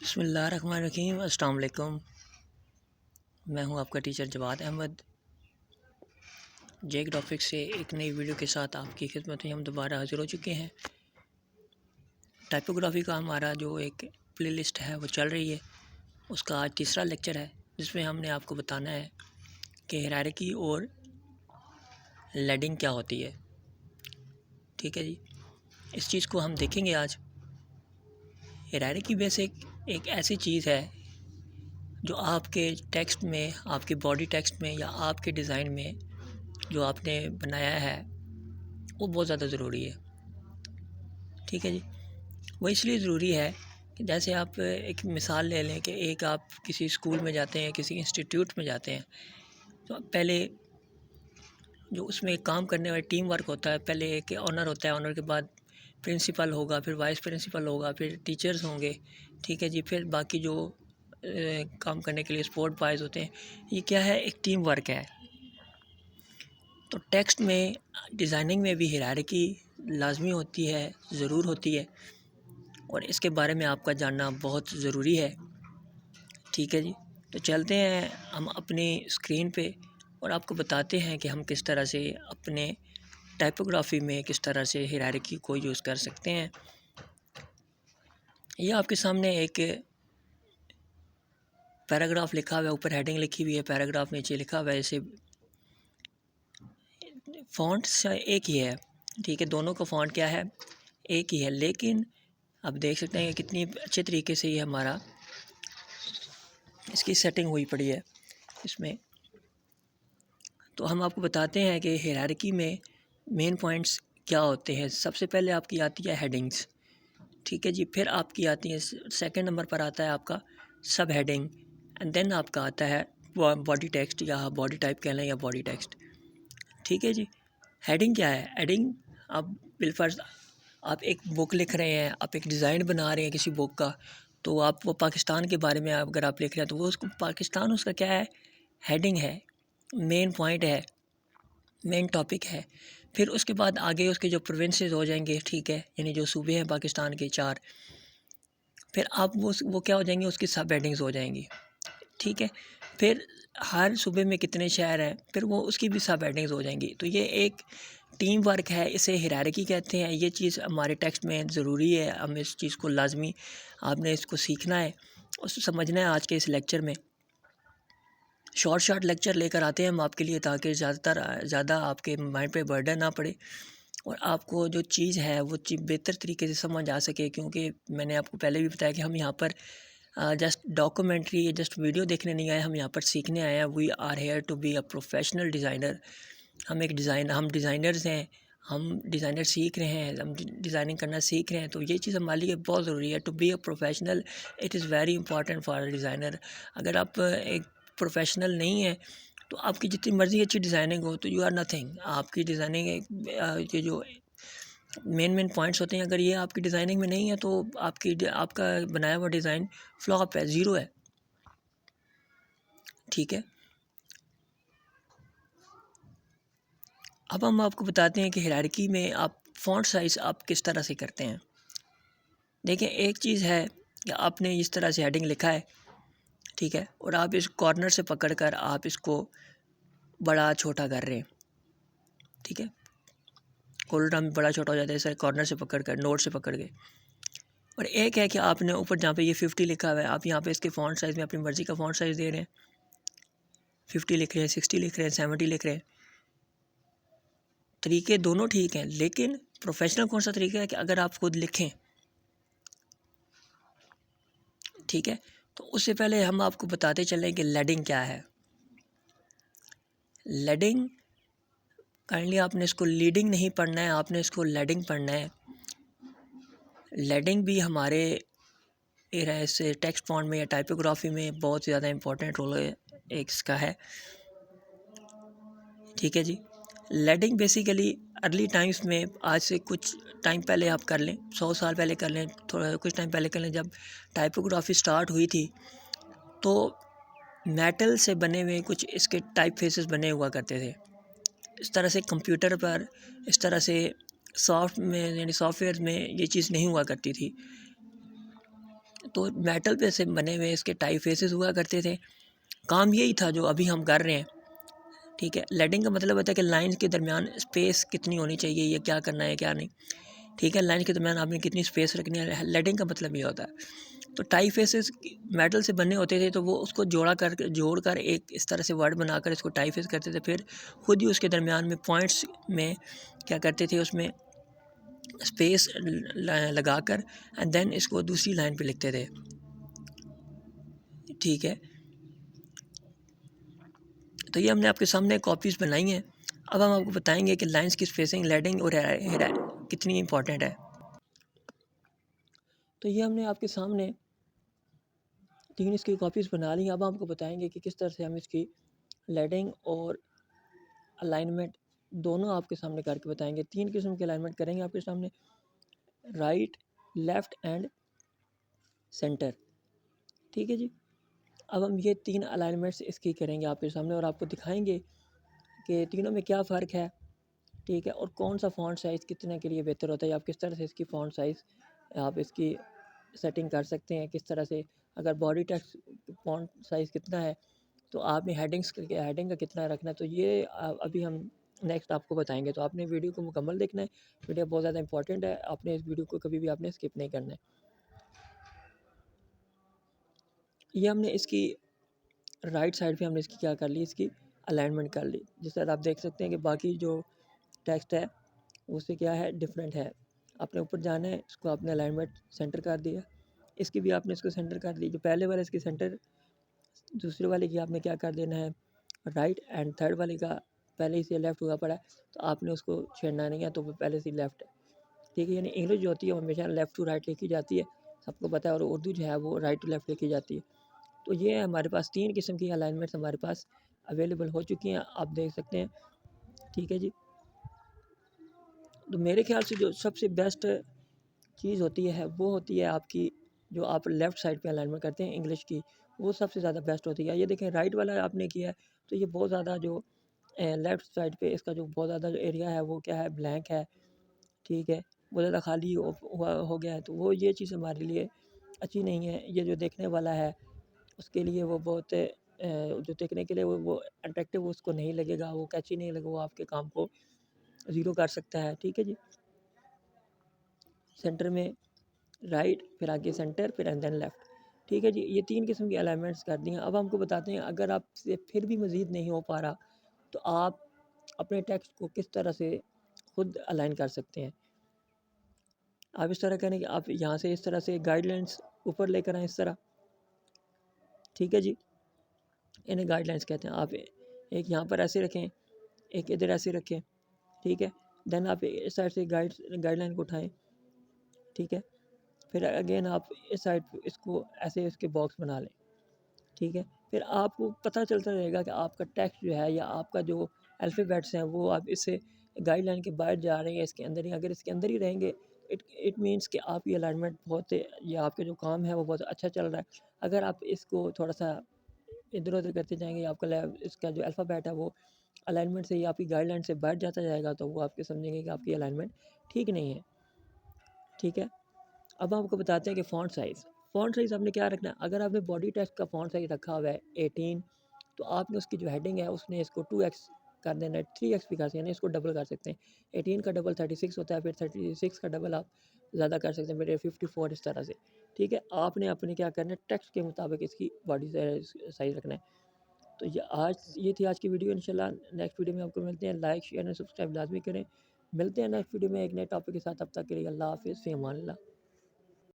बिस्मिल्लाहिर्रहमानिर्रहीम। अस्सलाम वालेकुम। मैं हूं आपका टीचर जवाद अहमद। जे ग्राफिक्स से एक नई वीडियो के साथ आपकी खिदमत में हम दोबारा हाजिर हो चुके हैं। टाइपोग्राफी का हमारा जो एक प्लेलिस्ट है वो चल रही है। उसका आज तीसरा लेक्चर है जिसमें हमने आपको बताना है कि हायरार्की और लेडिंग क्या होती है। ठीक है जी, इस चीज़ को हम देखेंगे आज। हायरार्की बेसिक एक ऐसी चीज़ है जो आपके टेक्स्ट में, आपके बॉडी टेक्स्ट में या आपके डिज़ाइन में जो आपने बनाया है वो बहुत ज़्यादा ज़रूरी है। ठीक है जी, वो इसलिए ज़रूरी है कि जैसे आप एक मिसाल ले लें कि एक आप किसी स्कूल में जाते हैं, किसी इंस्टीट्यूट में जाते हैं, तो पहले जो उसमें काम करने वाला टीम वर्क होता है, पहले एक ऑनर होता है, ऑनर के बाद प्रिंसिपल होगा, फिर वाइस प्रिंसिपल होगा, फिर टीचर्स होंगे। ठीक है जी, फिर बाकी जो काम करने के लिए स्पोर्ट बॉयज़ होते हैं। ये क्या है, एक टीम वर्क है। तो टेक्स्ट में, डिज़ाइनिंग में भी हायरार्की लाजमी होती है, ज़रूर होती है, और इसके बारे में आपका जानना बहुत ज़रूरी है। ठीक है जी, तो चलते हैं हम अपनी स्क्रीन पे और आपको बताते हैं कि हम किस तरह से अपने टाइपोग्राफी में किस तरह से हायरार्की को यूज़ कर सकते हैं। ये आपके सामने एक पैराग्राफ लिखा हुआ है, ऊपर हेडिंग लिखी हुई है, पैराग्राफ नीचे लिखा हुआ है। इसे फ़ॉन्ट एक ही है, ठीक है, दोनों का फ़ॉन्ट क्या है, एक ही है, लेकिन आप देख सकते हैं कि कितनी अच्छे तरीके से ये हमारा इसकी सेटिंग हुई पड़ी है इसमें। तो हम आपको बताते हैं कि हायरार्की में मेन पॉइंट्स क्या होते हैं। सबसे पहले आपकी आती है हेडिंग्स। ठीक है जी, फिर आपकी आती है, सेकंड नंबर पर आता है आपका सब हेडिंग, एंड देन आपका आता है बॉडी टेक्स्ट, या बॉडी टाइप कह लें या बॉडी टेक्स्ट। ठीक है जी, हेडिंग क्या है, हेडिंग आप बिलफर्ज आप एक बुक लिख रहे हैं, आप एक डिज़ाइन बना रहे हैं किसी बुक का, तो आप वो पाकिस्तान के बारे में अगर आप लिख रहे हैं तो वो उसको पाकिस्तान उसका क्या है, हेडिंग है, मेन पॉइंट है, मेन टॉपिक है। फिर उसके बाद आगे उसके जो प्रोविंसेस हो जाएंगे, ठीक है, यानी जो सूबे हैं पाकिस्तान के 4, फिर आप वो क्या हो जाएंगे, उसकी सब हेडिंग्स हो जाएंगी। ठीक है, फिर हर सूबे में कितने शहर हैं, फिर वो उसकी भी सब हेडिंग्स हो जाएंगी। तो ये एक टीम वर्क है, इसे हायरार्की कहते हैं। ये चीज़ हमारे टेक्स्ट में ज़रूरी है, हम इस चीज़ को लाजमी आपने इसको सीखना है और समझना है। आज के इस लेक्चर में शॉर्ट लेक्चर लेकर आते हैं हम आपके लिए, ताकि ज़्यादा आपके माइंड पे बर्डन ना पड़े और आपको जो चीज़ है वो चीज़ बेहतर तरीके से समझ आ सके। क्योंकि मैंने आपको पहले भी बताया कि हम यहाँ पर जस्ट डॉक्यूमेंट्री, जस्ट वीडियो देखने नहीं आए, हम यहाँ पर सीखने आए हैं। We are here to be a professional designer. हम डिज़ाइनर्स हैं, हम डिज़ाइनर सीख रहे हैं, हम डिज़ाइनिंग करना सीख रहे हैं। तो ये चीज़ हमारे लिए बहुत ज़रूरी है। To be a professional, it is very important for a designer. अगर आप एक प्रोफेशनल नहीं है तो आपकी जितनी मर्ज़ी अच्छी डिज़ाइनिंग हो तो यू आर नथिंग। आपकी डिज़ाइनिंग ये जो मेन पॉइंट्स होते हैं, अगर ये आपकी डिज़ाइनिंग में नहीं है तो आपका बनाया हुआ डिज़ाइन फ्लॉप है, ज़ीरो है। ठीक है, अब हम आपको बताते हैं कि हायरार्की में आप फ़ॉन्ट साइज़ आप किस तरह से करते हैं। देखिए, एक चीज़ है कि आपने इस तरह से हेडिंग लिखा है, ठीक है, और आप इस कॉर्नर से पकड़कर आप इसको बड़ा छोटा कर रहे हैं। ठीक है, कोल्डा में बड़ा छोटा हो जाता है सर, कॉर्नर से पकड़ कर, नोट से पकड़ के। और एक है कि आपने ऊपर जहाँ पे ये 50 लिखा हुआ है, आप यहाँ पे इसके फ़ॉन्ट साइज़ में अपनी मर्ज़ी का फ़ॉन्ट साइज़ दे रहे हैं। 50 लिख रहे हैं, 60 लिख रहे हैं, 70 लिख रहे हैं। तरीके दोनों ठीक हैं, लेकिन प्रोफेशनल कौन सा तरीका है कि अगर आप खुद लिखें। ठीक है, तो उससे पहले हम आपको बताते चलें कि लेडिंग क्या है। लेडिंग, काइंडली आपने इसको लीडिंग नहीं पढ़ना है, आपने इसको लेडिंग पढ़ना है। लेडिंग भी हमारे ऐसे टेक्स्ट फॉन्ट में या टाइपोग्राफी में बहुत ज़्यादा इंपॉर्टेंट रोल एक इसका है। ठीक है जी, लेडिंग बेसिकली अर्ली टाइम्स में, आज से कुछ टाइम पहले आप कर लें, 100 साल पहले कर लें, थोड़ा कुछ टाइम पहले कर लें, जब टाइपोग्राफी स्टार्ट हुई थी तो मेटल से बने हुए कुछ इसके टाइप फेसेस बने हुआ करते थे। इस तरह से कंप्यूटर पर, इस तरह से सॉफ्टवेयर में ये चीज़ नहीं हुआ करती थी। तो मेटल पे से बने हुए इसके टाइप फेसेस हुआ करते थे। काम यही था जो अभी हम कर रहे हैं। ठीक है, लेडिंग का मतलब होता है कि लाइंस के दरमियान स्पेस कितनी होनी चाहिए, ये क्या करना है क्या नहीं। ठीक है, लाइन के दरमियान आपने कितनी स्पेस रखनी है, लेडिंग का मतलब ये होता है। तो टाई फेसेस मेटल से बने होते थे, तो वो उसको जोड़ कर एक इस तरह से वर्ड बनाकर इसको टाई फेस करते थे। फिर खुद ही उसके दरमियान में पॉइंट्स में क्या करते थे, उसमें स्पेस लगाकर एंड देन इसको दूसरी लाइन पे लिखते थे। ठीक है, तो ये हमने आपके सामने कॉपीज़ बनाई हैं। अब हम आपको बताएंगे कि लाइंस की स्पेसिंग, लेडिंग और कितनी इंपॉर्टेंट है। तो ये हमने आपके सामने 3 इसकी कॉपीज़ बना ली हैं। अब आपको बताएंगे कि किस तरह से हम इसकी लेडिंग और अलाइनमेंट दोनों आपके सामने करके बताएंगे। 3 किस्म के अलाइनमेंट करेंगे आपके सामने, राइट, लेफ़्ट एंड सेंटर। ठीक है जी। अब हम ये 3 अलाइनमेंट्स इसकी करेंगे आपके सामने और आपको दिखाएंगे कि तीनों में क्या फ़र्क है। ठीक है, और कौन सा फ़ॉन्ट साइज़ कितने के लिए बेहतर होता है, आप किस तरह से इसकी फ़ॉन्ट साइज़ आप इसकी सेटिंग कर सकते हैं, किस तरह से। अगर बॉडी टेक्स्ट फ़ॉन्ट साइज़ कितना है, तो आपने हेडिंग का कितना रखना है, तो ये अभी हम नेक्स्ट आपको बताएंगे। तो आपने वीडियो को मुकम्मल देखना है, वीडियो बहुत ज़्यादा इंपॉर्टेंट है, आपने इस वीडियो को कभी भी आपने स्किप नहीं करना है। ये हमने इसकी राइट साइड पे हमने इसकी क्या कर ली, इसकी अलाइनमेंट कर ली। जिस तरह आप देख सकते हैं कि बाकी जो टेक्स्ट है उससे क्या है, डिफरेंट है। आपने ऊपर जाना है, इसको आपने अलाइनमेंट सेंटर कर दिया, इसकी भी आपने इसको सेंटर कर ली। जो पहले वाला इसकी सेंटर, दूसरे वाले की आपने क्या कर देना है राइट, एंड थर्ड वाले का पहले से लेफ़्ट हुआ पड़ा है, तो आपने उसको छेड़ना नहीं है, तो वो पहले से लेफ़्ट है। ठीक है, यानी इंग्लिश जो होती है वो हमेशा लेफ़्ट टू राइट लिखी जाती है, सबको पता है, और उर्दू जो है वो राइट टू लेफ़्ट लिखी जाती है। तो ये हमारे पास 3 किस्म की अलाइनमेंट्स हमारे पास अवेलेबल हो चुकी हैं, आप देख सकते हैं। ठीक है जी। तो मेरे ख्याल से जो सबसे बेस्ट चीज़ होती है वो होती है आपकी, जो आप लेफ़्ट साइड पे अलाइनमेंट करते हैं इंग्लिश की, वो सबसे ज़्यादा बेस्ट होती है। ये देखें, राइट वाला आपने किया है, तो ये बहुत ज़्यादा जो लेफ़्ट साइड पे इसका जो बहुत ज़्यादा जो एरिया है वो क्या है, ब्लैंक है। ठीक है, बहुत ज़्यादा खाली हो गया है, तो वो ये चीज़ हमारे लिए अच्छी नहीं है। ये जो देखने वाला है उसके लिए वो बहुत जो देखने के लिए वो अट्रैक्टिव उसको नहीं लगेगा, वो कैची नहीं लगेगा, वो आपके काम को ज़ीरो कर सकता है। ठीक है जी। सेंटर में राइट, फिर आगे सेंटर, फिर एंड देन लेफ़्ट। ठीक है जी, ये 3 किस्म की अलाइनमेंट्स कर दी हैं। अब हमको बताते हैं, अगर आपसे फिर भी मज़ीद नहीं हो पा रहा, तो आप अपने टेक्स्ट को किस तरह से खुद अलाइन कर सकते हैं। आप इस तरह करें कि आप यहाँ से इस तरह से गाइडलाइंस ऊपर लेकर आएँ, इस तरह। ठीक है जी, इन्हें गाइडलाइंस कहते हैं। आप एक यहाँ पर ऐसे रखें, एक इधर ऐसे रखें। ठीक है, देन आप इस साइड से गाइडलाइन को उठाएँ। ठीक है, फिर अगेन आप इस साइड इसको ऐसे इसके बॉक्स बना लें। ठीक है, फिर आपको पता चलता रहेगा कि आपका टेक्स्ट जो है या आपका जो अल्फ़ाबेट्स हैं वो आप इससे गाइडलाइन के बाहर जा रहे हैं, इसके अंदर ही। अगर इसके अंदर ही रहेंगे, इट मीन्स कि आपकी अलाइनमेंट बहुत, या आपके जो काम है वो बहुत अच्छा चल रहा है। अगर आप इसको थोड़ा-सा इधर-उधर करते जाएँगे, आपका इसका जो अल्फ़ाबेट है वो अलाइनमेंट से या आपकी गाइडलाइन से बाहर जाता जाएगा, तो वो आपके समझेंगे कि आपकी अलाइनमेंट ठीक नहीं है। ठीक है, अब आपको बताते हैं कि फ़ॉन्ट साइज़ आपने क्या रखना है। अगर आपने बॉडी टेक्स्ट का फ़ॉन्ट साइज़ रखा हुआ है 18, तो आपने उसकी जो हेडिंग है उसने इसको 2x कर देना है, 3x भी कर सकते हैं, इसको डबल कर सकते हैं। 18 का डबल 36 होता है, फिर 36 का डबल आप ज़्यादा कर सकते हैं, फिर 54 इस तरह से। ठीक है, आपने अपने क्या करना है, टेक्स्ट के मुताबिक इसकी बॉडी साइज़ रखना है। तो ये थी आज की वीडियो। इंशाल्लाह नेक्स्ट वीडियो में आपको मिलते हैं। लाइक, शेयर एंड सब्सक्राइब लाज़मी करें। मिलते हैं नेक्स्ट वीडियो में एक नए टॉपिक के साथ। तब तक के लिए अल्लाह हाफ़िज़, फ़ी अमान अल्लाह।